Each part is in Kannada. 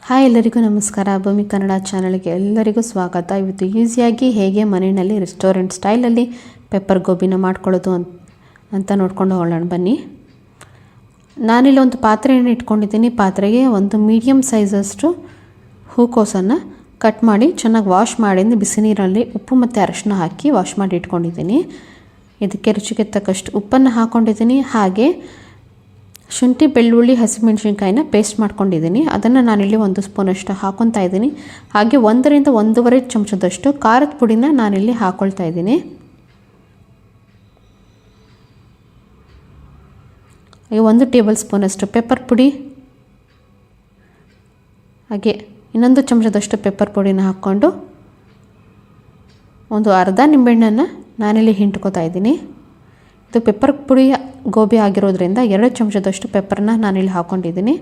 ಹಾಯ್ ಎಲ್ಲರಿಗೂ ನಮಸ್ಕಾರ. ಭೂಮಿ ಕನ್ನಡ ಚಾನಲ್ಗೆ ಎಲ್ಲರಿಗೂ ಸ್ವಾಗತ. ಇವತ್ತು ಈಸಿಯಾಗಿ ಹೇಗೆ ಮನೆಯಲ್ಲಿ ರೆಸ್ಟೋರೆಂಟ್ ಸ್ಟೈಲಲ್ಲಿ ಪೆಪ್ಪರ್ ಗೋಬಿನ ಮಾಡ್ಕೊಳ್ಳೋದು ಅಂತ ನೋಡ್ಕೊಂಡು ಹೋಗೋಣ ಬನ್ನಿ. ನಾನಿಲ್ಲಿ ಒಂದು ಪಾತ್ರೆಯನ್ನು ಇಟ್ಕೊಂಡಿದ್ದೀನಿ. ಪಾತ್ರೆಗೆ ಒಂದು ಮೀಡಿಯಮ್ ಸೈಜಷ್ಟು ಹೂಕೋಸನ್ನು ಕಟ್ ಮಾಡಿ ಚೆನ್ನಾಗಿ ವಾಶ್ ಮಾಡಿ ಬಿಸಿ ನೀರಲ್ಲಿ ಉಪ್ಪು ಮತ್ತು ಅರಿಶಿನ ಹಾಕಿ ವಾಶ್ ಮಾಡಿ ಇಟ್ಕೊಂಡಿದ್ದೀನಿ. ಇದಕ್ಕೆ ರುಚಿಗೆ ತಕ್ಕಷ್ಟು ಉಪ್ಪನ್ನು ಹಾಕ್ಕೊಂಡಿದ್ದೀನಿ. ಹಾಗೆ ಶುಂಠಿ, ಬೆಳ್ಳುಳ್ಳಿ, ಹಸಿಮೆಣಸಿನ್ಕಾಯಿನ ಪೇಸ್ಟ್ ಮಾಡ್ಕೊಂಡಿದ್ದೀನಿ. ಅದನ್ನು ನಾನಿಲ್ಲಿ 1 ಸ್ಪೂನಷ್ಟು ಹಾಕ್ಕೊತಾ ಇದ್ದೀನಿ. ಹಾಗೆ 1 ರಿಂದ 1.5 ಚಮಚದಷ್ಟು ಖಾರದ ಪುಡಿನ ನಾನಿಲ್ಲಿ ಹಾಕ್ಕೊಳ್ತಾ ಇದ್ದೀನಿ. ಹಾಗೆ 1 ಟೇಬಲ್ ಸ್ಪೂನಷ್ಟು ಪೆಪ್ಪರ್ ಪುಡಿ, ಹಾಗೆ ಇನ್ನೊಂದು ಚಮಚದಷ್ಟು ಪೆಪ್ಪರ್ ಪುಡಿನ ಹಾಕ್ಕೊಂಡು ಒಂದು ಅರ್ಧ ನಿಂಬೆಹಣ್ಣನ್ನು ನಾನಿಲ್ಲಿ ಹಿಂಡ್ಕೊತಾ ಇದ್ದೀನಿ. ಇದು ಪೆಪ್ಪರ್ ಪುಡಿ ಗೋಬಿ ಆಗಿರೋದ್ರಿಂದ 2 ಚಮಚದಷ್ಟು ಪೆಪ್ಪರ್ನ ನಾನಿಲ್ಲಿ ಹಾಕ್ಕೊಂಡಿದ್ದೀನಿ.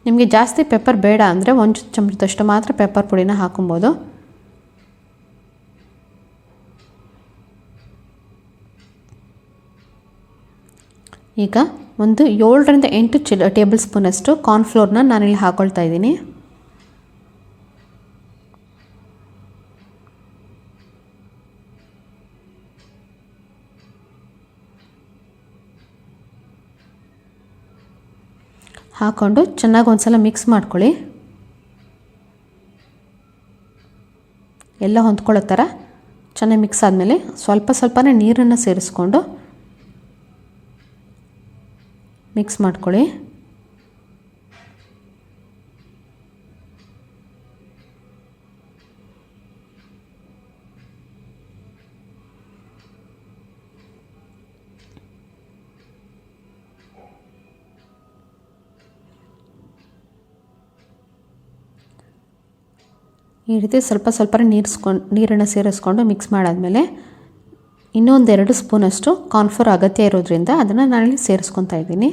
ನಿಮಗೆ ಜಾಸ್ತಿ ಪೆಪ್ಪರ್ ಬೇಡ ಅಂದರೆ 1 ಚಮಚದಷ್ಟು ಮಾತ್ರ ಪೆಪ್ಪರ್ ಪುಡಿನ ಹಾಕೊಬೋದು. ಈಗ ಒಂದು 7 ರಿಂದ 8 ಟೇಬಲ್ ಸ್ಪೂನಷ್ಟು ಕಾರ್ನ್ಫ್ಲೋರ್ನ ನಾನಿಲ್ಲಿ ಹಾಕ್ಕೊಳ್ತಾ ಇದ್ದೀನಿ. ಹಾಕ್ಕೊಂಡು ಚೆನ್ನಾಗಿ ಒಂದ್ಸಲ ಮಿಕ್ಸ್ ಮಾಡ್ಕೊಳ್ಳಿ. ಎಲ್ಲ ಹೊಂದ್ಕೊಳ್ಳೋ ಥರ ಚೆನ್ನಾಗಿ ಮಿಕ್ಸ್ ಆದಮೇಲೆ ಸ್ವಲ್ಪನೇ ನೀರನ್ನು ಸೇರಿಸ್ಕೊಂಡು ಮಿಕ್ಸ್ ಮಾಡ್ಕೊಳ್ಳಿ. ಈ ರೀತಿ ಸ್ವಲ್ಪ ನೀರನ್ನು ಸೇರಿಸ್ಕೊಂಡು ಮಿಕ್ಸ್ ಮಾಡಾದಮೇಲೆ ಇನ್ನೊಂದು 2 ಸ್ಪೂನಷ್ಟು ಕಾರ್ನ್ಫ್ಲೋರ್ ಅಗತ್ಯ ಇರೋದ್ರಿಂದ ಅದನ್ನು ನಾನಿಲ್ಲಿ ಸೇರಿಸ್ಕೊತಾ ಇದ್ದೀನಿ.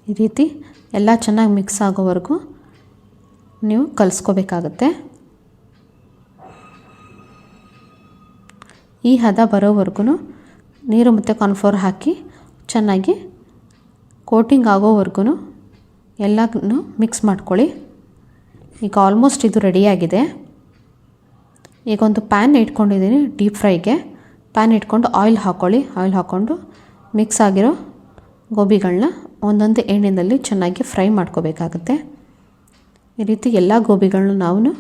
ಈ ರೀತಿ ಎಲ್ಲ ಚೆನ್ನಾಗಿ ಮಿಕ್ಸ್ ಆಗೋವರೆಗೂ ನೀವು ಕಲಿಸ್ಕೋಬೇಕಾಗತ್ತೆ. ಈ ಹದ ಬರೋವರೆಗೂ ನೀರು ಮತ್ತು ಕಾರ್ನ್ಫ್ಲೋರ್ ಹಾಕಿ ಚೆನ್ನಾಗಿ ಕೋಟಿಂಗ್ ಆಗೋವರೆಗೂ ಎಲ್ಲನೂ ಮಿಕ್ಸ್ ಮಾಡ್ಕೊಳ್ಳಿ. ಈಗ ಆಲ್ಮೋಸ್ಟ್ ಇದು ರೆಡಿಯಾಗಿದೆ. ಈಗ ಒಂದು ಪ್ಯಾನ್ ಇಟ್ಕೊಂಡಿದ್ದೀನಿ ಡೀಪ್ ಫ್ರೈಗೆ. ಪ್ಯಾನ್ ಇಟ್ಕೊಂಡು ಆಯಿಲ್ ಹಾಕ್ಕೊಳ್ಳಿ. ಆಯಿಲ್ ಹಾಕ್ಕೊಂಡು ಮಿಕ್ಸ್ ಆಗಿರೋ ಗೋಬಿಗಳನ್ನ ಒಂದೊಂದು ಎಣ್ಣೆಯಲ್ಲಿ ಚೆನ್ನಾಗಿ ಫ್ರೈ ಮಾಡ್ಕೋಬೇಕಾಗತ್ತೆ. ಈ ರೀತಿ ಎಲ್ಲ ಗೋಬಿಗಳನ್ನ ನಾವು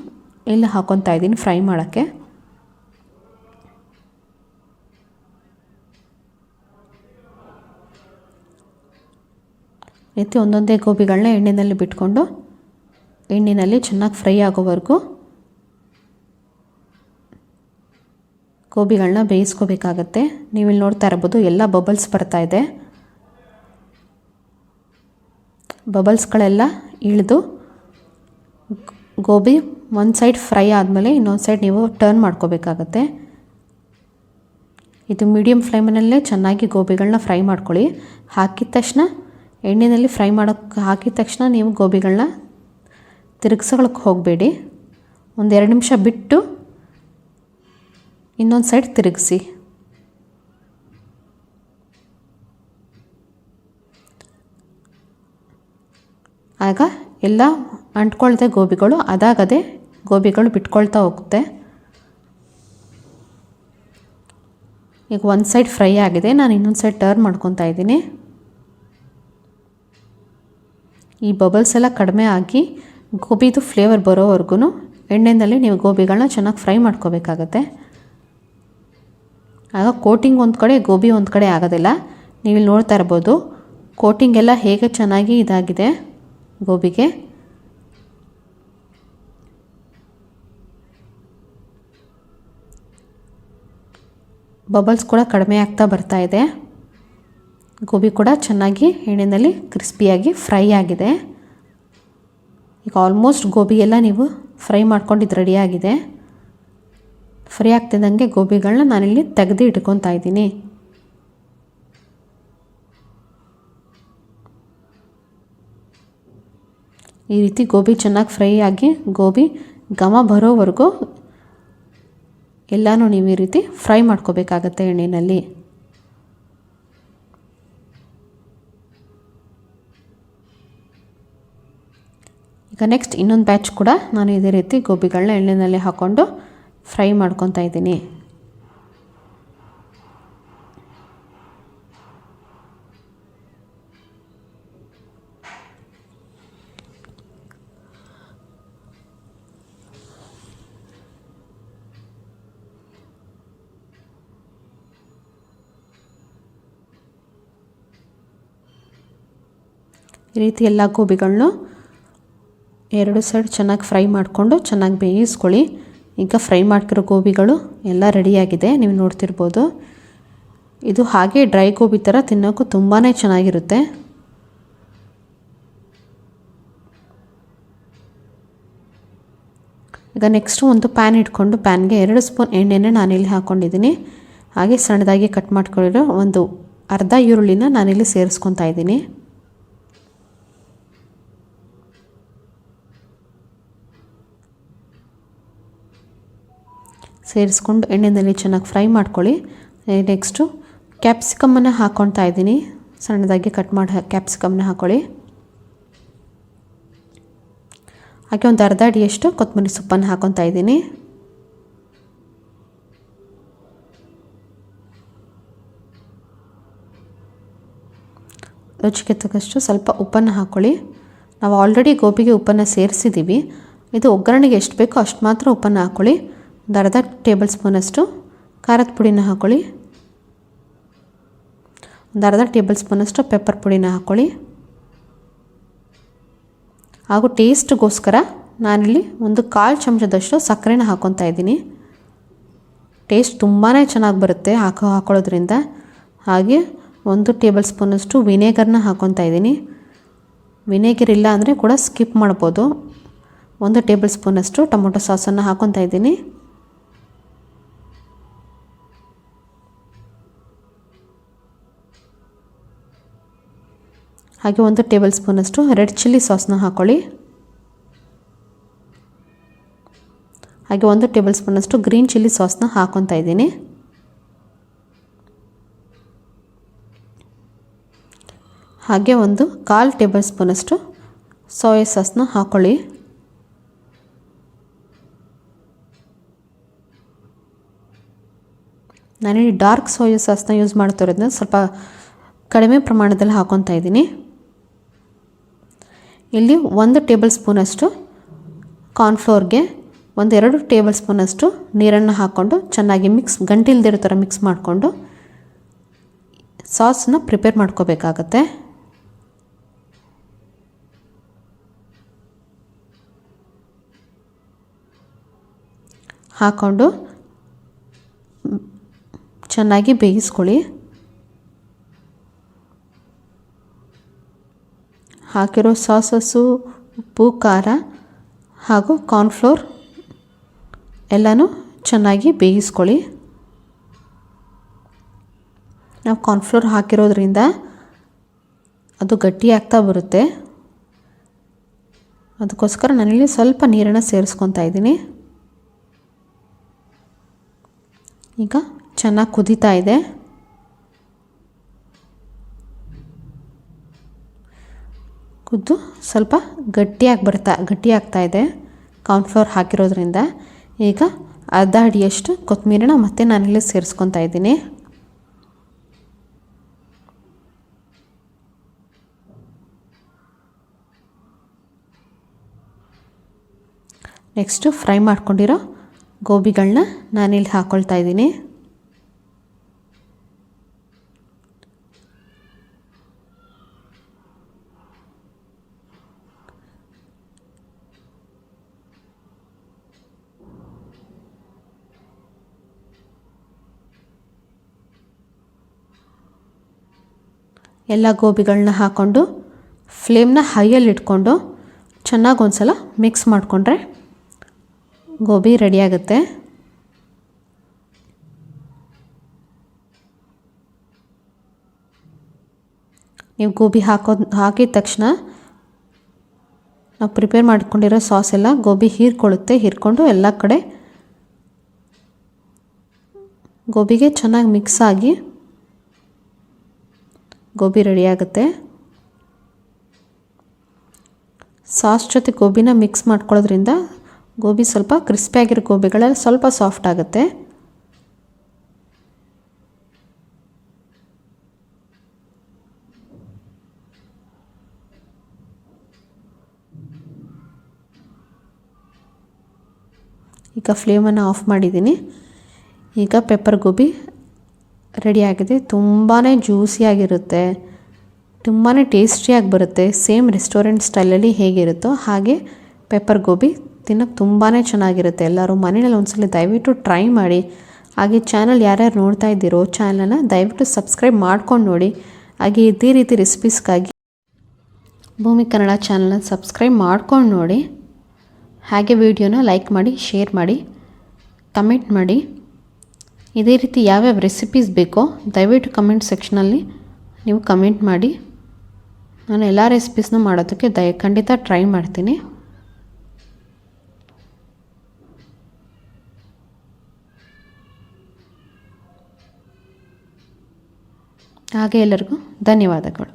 ಇಲ್ಲಿ ಹಾಕ್ಕೊತಾ ಇದ್ದೀನಿ ಫ್ರೈ ಮಾಡೋಕ್ಕೆ. ಈ ರೀತಿ ಒಂದೊಂದೇ ಗೋಬಿಗಳನ್ನ ಎಣ್ಣೆಯಲ್ಲಿ ಬಿಟ್ಕೊಂಡು ಎಣ್ಣೆಯಲ್ಲಿ ಚೆನ್ನಾಗಿ ಫ್ರೈ ಆಗೋವರೆಗೂ ಗೋಬಿಗಳನ್ನ ಬೇಯಿಸ್ಕೋಬೇಕಾಗತ್ತೆ. ನೀವಿಲ್ಲಿ ನೋಡ್ತಾ ಇರ್ಬೋದು ಎಲ್ಲ ಬಬಲ್ಸ್ ಬರ್ತಾ ಇದೆ. ಬಬಲ್ಸ್ಗಳೆಲ್ಲ ಇಳಿದು ಗೋಬಿ ಒಂದು ಸೈಡ್ ಫ್ರೈ ಆದಮೇಲೆ ಇನ್ನೊಂದು ಸೈಡ್ ನೀವು ಟರ್ನ್ ಮಾಡ್ಕೋಬೇಕಾಗತ್ತೆ. ಇದು ಮೀಡಿಯಮ್ ಫ್ಲೇಮ್ನಲ್ಲೇ ಚೆನ್ನಾಗಿ ಗೋಬಿಗಳನ್ನ ಫ್ರೈ ಮಾಡ್ಕೊಳ್ಳಿ. ಹಾಕಿದ ತಕ್ಷಣ ಎಣ್ಣೆಯಲ್ಲಿ ಫ್ರೈ ಮಾಡೋಕ್ಕೆ ಹಾಕಿದ ತಕ್ಷಣ ನೀವು ಗೋಬಿಗಳನ್ನ ತಿರುಗಿಸೋಕ್ಕೆ ಹೋಗಬೇಡಿ. ಒಂದು 2 ನಿಮಿಷ ಬಿಟ್ಟು ಇನ್ನೊಂದು ಸೈಡ್ ತಿರುಗಿಸಿ. ಆಗ ಎಲ್ಲ ಅಂಟ್ಕೊಳ್ದೆ ಗೋಬಿಗಳು ಅದಾಗದೆ ಗೋಬಿಗಳು ಬಿಟ್ಕೊಳ್ತಾ ಹೋಗುತ್ತೆ. ಈಗ ಒಂದು ಸೈಡ್ ಫ್ರೈ ಆಗಿದೆ. ನಾನು ಇನ್ನೊಂದು ಸೈಡ್ ಟರ್ನ್ ಮಾಡ್ಕೊತಾ ಇದ್ದೀನಿ. ಈ ಬಬಲ್ಸ್ ಎಲ್ಲ ಕಡಿಮೆ ಆಗಿ ಗೋಬಿದು ಫ್ಲೇವರ್ ಬರೋವರೆಗೂ ಎಣ್ಣೆಯಲ್ಲಿ ನೀವು ಗೋಬಿಗಳನ್ನ ಚೆನ್ನಾಗಿ ಫ್ರೈ ಮಾಡ್ಕೋಬೇಕಾಗತ್ತೆ. ಆಗ ಕೋಟಿಂಗ್ ಒಂದು ಕಡೆ ಗೋಬಿ ಒಂದು ಕಡೆ ಆಗೋದಿಲ್ಲ. ನೀವಿಲ್ಲಿ ನೋಡ್ತಾ ಇರ್ಬೋದು ಕೋಟಿಂಗ್ ಎಲ್ಲ ಹೇಗೆ ಚೆನ್ನಾಗಿ ಇದಾಗಿದೆ ಗೋಬಿಗೆ. ಬಬಲ್ಸ್ ಕೂಡ ಕಡಿಮೆ ಆಗ್ತಾ ಬರ್ತಾ ಇದೆ. ಗೋಬಿ ಕೂಡ ಚೆನ್ನಾಗಿ ಎಣ್ಣೆಯಲ್ಲಿ ಕ್ರಿಸ್ಪಿಯಾಗಿ ಫ್ರೈ ಆಗಿದೆ. ಈಗ ಆಲ್ಮೋಸ್ಟ್ ಗೋಬಿ ಎಲ್ಲ ನೀವು ಫ್ರೈ ಮಾಡ್ಕೊಂಡಿದ್ದು ರೆಡಿಯಾಗಿದೆ. ಫ್ರೈ ಆಗ್ತಿದ್ದಂಗೆ ಗೋಬಿಗಳನ್ನ ನಾನಿಲ್ಲಿ ತೆಗೆದು ಇಟ್ಕೊತಾ ಇದ್ದೀನಿ. ಈ ರೀತಿ ಗೋಬಿ ಚೆನ್ನಾಗಿ ಫ್ರೈ ಆಗಿ ಗೋಬಿ ಘಮ ಬರೋವರೆಗೂ ಎಲ್ಲನೂ ನೀವು ಈ ರೀತಿ ಫ್ರೈ ಮಾಡ್ಕೋಬೇಕಾಗತ್ತೆ ಎಣ್ಣೆಯಲ್ಲಿ. ಈಗ ನೆಕ್ಸ್ಟ್ ಇನ್ನೊಂದು ಬ್ಯಾಚ್ ಕೂಡ ನಾನು ಇದೇ ರೀತಿ ಗೋಬಿಗಳನ್ನ ಎಣ್ಣೆಯಲ್ಲಿ ಹಾಕ್ಕೊಂಡು ಫ್ರೈ ಮಾಡ್ಕೊತಾ ಇದ್ದೀನಿ. ಈ ರೀತಿ ಎಲ್ಲ ಗೋಬಿಗಳನ್ನೂ ಎರಡು ಸೈಡ್ ಚೆನ್ನಾಗಿ ಫ್ರೈ ಮಾಡಿಕೊಂಡು ಚೆನ್ನಾಗಿ ಬೇಯಿಸ್ಕೊಳ್ಳಿ. ಈಗ ಫ್ರೈ ಮಾಡ್ತಿರೋ ಗೋಬಿಗಳು ಎಲ್ಲ ರೆಡಿಯಾಗಿದೆ, ನೀವು ನೋಡ್ತಿರ್ಬೋದು. ಇದು ಹಾಗೆ ಡ್ರೈ ಗೋಬಿ ಥರ ತಿನ್ನೋಕ್ಕೂ ತುಂಬಾ ಚೆನ್ನಾಗಿರುತ್ತೆ. ಈಗ ನೆಕ್ಸ್ಟು ಒಂದು ಪ್ಯಾನ್ ಇಟ್ಕೊಂಡು ಪ್ಯಾನ್ಗೆ 2 ಸ್ಪೂನ್ ಎಣ್ಣೆನ ನಾನಿಲ್ಲಿ ಹಾಕ್ಕೊಂಡಿದ್ದೀನಿ. ಹಾಗೆ ಸಣ್ಣದಾಗಿ ಕಟ್ ಮಾಡ್ಕೊಂಡಿರೋ ಒಂದು ಅರ್ಧ ಈರುಳ್ಳಿನ ನಾನಿಲ್ಲಿ ಸೇರಿಸ್ಕೊತಾ ಇದ್ದೀನಿ. ಸೇರಿಸ್ಕೊಂಡು ಎಣ್ಣೆಯಲ್ಲಿ ಚೆನ್ನಾಗಿ ಫ್ರೈ ಮಾಡ್ಕೊಳ್ಳಿ. ನೆಕ್ಸ್ಟು ಕ್ಯಾಪ್ಸಿಕಮ್ಮನ್ನು ಹಾಕ್ಕೊಳ್ತಾ ಇದ್ದೀನಿ. ಸಣ್ಣದಾಗಿ ಕಟ್ ಮಾಡಿ ಕ್ಯಾಪ್ಸಿಕಮ್ನ ಹಾಕ್ಕೊಳ್ಳಿ. ಹಾಗೆ ಒಂದು ಅರ್ಧ ಅಡಿಯಷ್ಟು ಕೊತ್ತಂಬರಿ ಸೊಪ್ಪನ್ನು ಹಾಕ್ಕೊತಾ ಇದ್ದೀನಿ. ರುಚಿಗೆ ತಕ್ಕಷ್ಟು ಸ್ವಲ್ಪ ಉಪ್ಪನ್ನು ಹಾಕ್ಕೊಳ್ಳಿ. ನಾವು ಆಲ್ರೆಡಿ ಗೋಬಿಗೆ ಉಪ್ಪನ್ನು ಸೇರಿಸಿದ್ದೀವಿ. ಇದು ಒಗ್ಗರಣೆಗೆ ಎಷ್ಟು ಬೇಕೋ ಅಷ್ಟು ಮಾತ್ರ ಉಪ್ಪನ್ನು ಹಾಕ್ಕೊಳ್ಳಿ. ಒಂದು ಅರ್ಧ ಟೇಬಲ್ ಸ್ಪೂನಷ್ಟು ಖಾರದ ಪುಡಿನ ಹಾಕ್ಕೊಳ್ಳಿ. ಒಂದು ಅರ್ಧ ಟೇಬಲ್ ಸ್ಪೂನಷ್ಟು ಪೆಪ್ಪರ್ ಪುಡಿನ ಹಾಕ್ಕೊಳ್ಳಿ. ಹಾಗೂ ಟೇಸ್ಟ್ಗೋಸ್ಕರ ನಾನಿಲ್ಲಿ ಒಂದು 1/4 ಚಮಚದಷ್ಟು ಸಕ್ಕರೆನ ಹಾಕ್ಕೊತಾ ಇದ್ದೀನಿ. ಟೇಸ್ಟ್ ತುಂಬಾ ಚೆನ್ನಾಗಿ ಬರುತ್ತೆ ಹಾಕೊಳ್ಳೋದ್ರಿಂದ. ಹಾಗೆ 1 ಟೇಬಲ್ ಸ್ಪೂನಷ್ಟು ವಿನೇಗರ್ನ ಹಾಕ್ಕೊತಾ ಇದ್ದೀನಿ. ವಿನೇಗರ್ ಇಲ್ಲ ಅಂದರೆ ಕೂಡ ಸ್ಕಿಪ್ ಮಾಡ್ಬೋದು. 1 ಟೇಬಲ್ ಸ್ಪೂನಷ್ಟು ಟೊಮೊಟೊ ಸಾಸನ್ನು ಹಾಕ್ಕೊತಾ ಇದ್ದೀನಿ. ಹಾಗೆ 1 ಟೇಬಲ್ ಸ್ಪೂನಷ್ಟು ರೆಡ್ ಚಿಲ್ಲಿ ಸಾಸ್ನ ಹಾಕ್ಕೊಳ್ಳಿ. ಹಾಗೆ 1 ಟೇಬಲ್ ಸ್ಪೂನಷ್ಟು ಗ್ರೀನ್ ಚಿಲ್ಲಿ ಸಾಸ್ನ ಹಾಕ್ಕೊತಾ ಇದ್ದೀನಿ. ಹಾಗೆ 1/4 ಟೇಬಲ್ ಸ್ಪೂನಷ್ಟು ಸೋಯಾ ಸಾಸ್ನ ಹಾಕ್ಕೊಳ್ಳಿ. ನಾನಿಲ್ಲಿ ಡಾರ್ಕ್ ಸೋಯಾ ಸಾಸ್ನ ಯೂಸ್ ಮಾಡ್ತಿರೋದ್ರಿಂದ ಸ್ವಲ್ಪ ಕಡಿಮೆ ಪ್ರಮಾಣದಲ್ಲಿ ಹಾಕ್ಕೊತಾ ಇದ್ದೀನಿ. ಇಲ್ಲಿ 1 ಟೇಬಲ್ ಸ್ಪೂನಷ್ಟು ಕಾರ್ನ್ಫ್ಲೋರ್ಗೆ 1-2 ಟೇಬಲ್ ಸ್ಪೂನಷ್ಟು ನೀರನ್ನು ಹಾಕ್ಕೊಂಡು ಚೆನ್ನಾಗಿ ಗಂಟಿಲ್ದಿರೋ ಥರ ಮಿಕ್ಸ್ ಮಾಡಿಕೊಂಡು ಸಾಸನ್ನ ಪ್ರಿಪೇರ್ ಮಾಡ್ಕೋಬೇಕಾಗತ್ತೆ. ಹಾಕ್ಕೊಂಡು ಚೆನ್ನಾಗಿ ಬೇಯಿಸ್ಕೊಳ್ಳಿ. ಹಾಕಿರೋ ಸಾಸಸ್ಸು, ಉಪ್ಪು, ಖಾರ ಹಾಗೂ ಕಾರ್ನ್ಫ್ಲೋರ್ ಎಲ್ಲನೂ ಚೆನ್ನಾಗಿ ಬೇಯಿಸ್ಕೊಳ್ಳಿ. ನಾವು ಕಾರ್ನ್ಫ್ಲೋರ್ ಹಾಕಿರೋದ್ರಿಂದ ಅದು ಗಟ್ಟಿಯಾಗ್ತಾ ಬರುತ್ತೆ. ಅದಕ್ಕೋಸ್ಕರ ನಾನಿಲ್ಲಿ ಸ್ವಲ್ಪ ನೀರನ್ನು ಸೇರಿಸ್ಕೊತಾ ಇದ್ದೀನಿ. ಈಗ ಚೆನ್ನಾಗಿ ಕುದೀತಾ ಇದೆ. ಕುದ್ದು ಸ್ವಲ್ಪ ಗಟ್ಟಿಯಾಗ್ತಾ ಇದೆ ಕಾರ್ನ್ಫ್ಲೋರ್ ಹಾಕಿರೋದ್ರಿಂದ. ಈಗ ಅರ್ಧ ಅಡಿಯಷ್ಟು ಕೊತ್ತಂಬರಿನ ಮತ್ತೆ ನಾನಿಲ್ಲಿ ಸೇರಿಸ್ಕೊತಾ ಇದ್ದೀನಿ. ನೆಕ್ಸ್ಟು ಫ್ರೈ ಮಾಡ್ಕೊಂಡಿರೋ ಗೋಬಿಗಳನ್ನ ನಾನಿಲ್ಲಿ ಹಾಕ್ಕೊಳ್ತಾ ಇದ್ದೀನಿ. ಎಲ್ಲ ಗೋಬಿಗಳನ್ನ ಹಾಕ್ಕೊಂಡು ಫ್ಲೇಮ್ನ ಹೈಯಲ್ಲಿ ಇಟ್ಕೊಂಡು ಚೆನ್ನಾಗಿ ಒಂದು ಸಲ ಮಿಕ್ಸ್ ಮಾಡಿಕೊಂಡ್ರೆ ಗೋಬಿ ರೆಡಿಯಾಗುತ್ತೆ. ನೀವು ಗೋಬಿ ಹಾಕಿದ ತಕ್ಷಣ ನಾವು ಪ್ರಿಪೇರ್ ಮಾಡ್ಕೊಂಡಿರೋ ಸಾಸ್ ಎಲ್ಲ ಗೋಬಿ ಹೀರ್ಕೊಳ್ಳುತ್ತೆ. ಹೀರ್ಕೊಂಡು ಎಲ್ಲ ಕಡೆ ಗೋಬಿಗೆ ಚೆನ್ನಾಗಿ ಮಿಕ್ಸ್ ಆಗಿ ಗೋಬಿ ರೆಡಿ ಆಗುತ್ತೆ. ಸಾಸ್ ಜೊತೆ ಗೋಬಿನ ಮಿಕ್ಸ್ ಮಾಡ್ಕೊಳ್ಳೋದ್ರಿಂದ ಗೋಬಿ ಸ್ವಲ್ಪ ಕ್ರಿಸ್ಪಿಯಾಗಿರೋ ಗೋಬಿಗಳೆಲ್ಲ ಸ್ವಲ್ಪ ಸಾಫ್ಟ್ ಆಗುತ್ತೆ. ಈಗ ಫ್ಲೇಮನ್ನು ಆಫ್ ಮಾಡಿದ್ದೀನಿ. ಈಗ ಪೆಪ್ಪರ್ ಗೋಬಿ ರೆಡಿಯಾಗಿದೆ. ತುಂಬಾ ಜ್ಯೂಸಿಯಾಗಿರುತ್ತೆ, ತುಂಬಾ ಟೇಸ್ಟಿಯಾಗಿ ಬರುತ್ತೆ. ಸೇಮ್ ರೆಸ್ಟೋರೆಂಟ್ ಸ್ಟೈಲಲ್ಲಿ ಹೇಗಿರುತ್ತೋ ಹಾಗೆ ಪೆಪ್ಪರ್ ಗೋಬಿ ತಿನ್ನೋಕ್ಕೆ ತುಂಬಾ ಚೆನ್ನಾಗಿರುತ್ತೆ. ಎಲ್ಲರೂ ಮನೆಯಲ್ಲಿ ಒಂದ್ಸಲ ದಯವಿಟ್ಟು ಟ್ರೈ ಮಾಡಿ. ಹಾಗೆ ಚಾನಲ್ ಯಾರ್ಯಾರು ನೋಡ್ತಾ ಇದ್ದೀರೋ ಚಾನಲನ್ನು ದಯವಿಟ್ಟು ಸಬ್ಸ್ಕ್ರೈಬ್ ಮಾಡ್ಕೊಂಡು ನೋಡಿ. ಹಾಗೆ ಇದೇ ರೀತಿ ರೆಸಿಪೀಸ್ಗಾಗಿ ಭೂಮಿ ಕನ್ನಡ ಚಾನಲನ್ನು ಸಬ್ಸ್ಕ್ರೈಬ್ ಮಾಡ್ಕೊಂಡು ನೋಡಿ. ಹಾಗೆ ವಿಡಿಯೋನ ಲೈಕ್ ಮಾಡಿ, ಶೇರ್ ಮಾಡಿ, ಕಮೆಂಟ್ ಮಾಡಿ. ಇದೇ ರೀತಿ ಯಾವ್ಯಾವ ರೆಸಿಪೀಸ್ ಬೇಕೋ ದಯವಿಟ್ಟು ಕಮೆಂಟ್ ಸೆಕ್ಷನಲ್ಲಿ ನೀವು ಕಮೆಂಟ್ ಮಾಡಿ. ನಾನು ಎಲ್ಲ ರೆಸಿಪೀಸ್ನ ಮಾಡೋದಕ್ಕೆ ಖಂಡಿತ ಟ್ರೈ ಮಾಡ್ತೀನಿ. ಹಾಗೆ ಎಲ್ಲರಿಗೂ ಧನ್ಯವಾದಗಳು.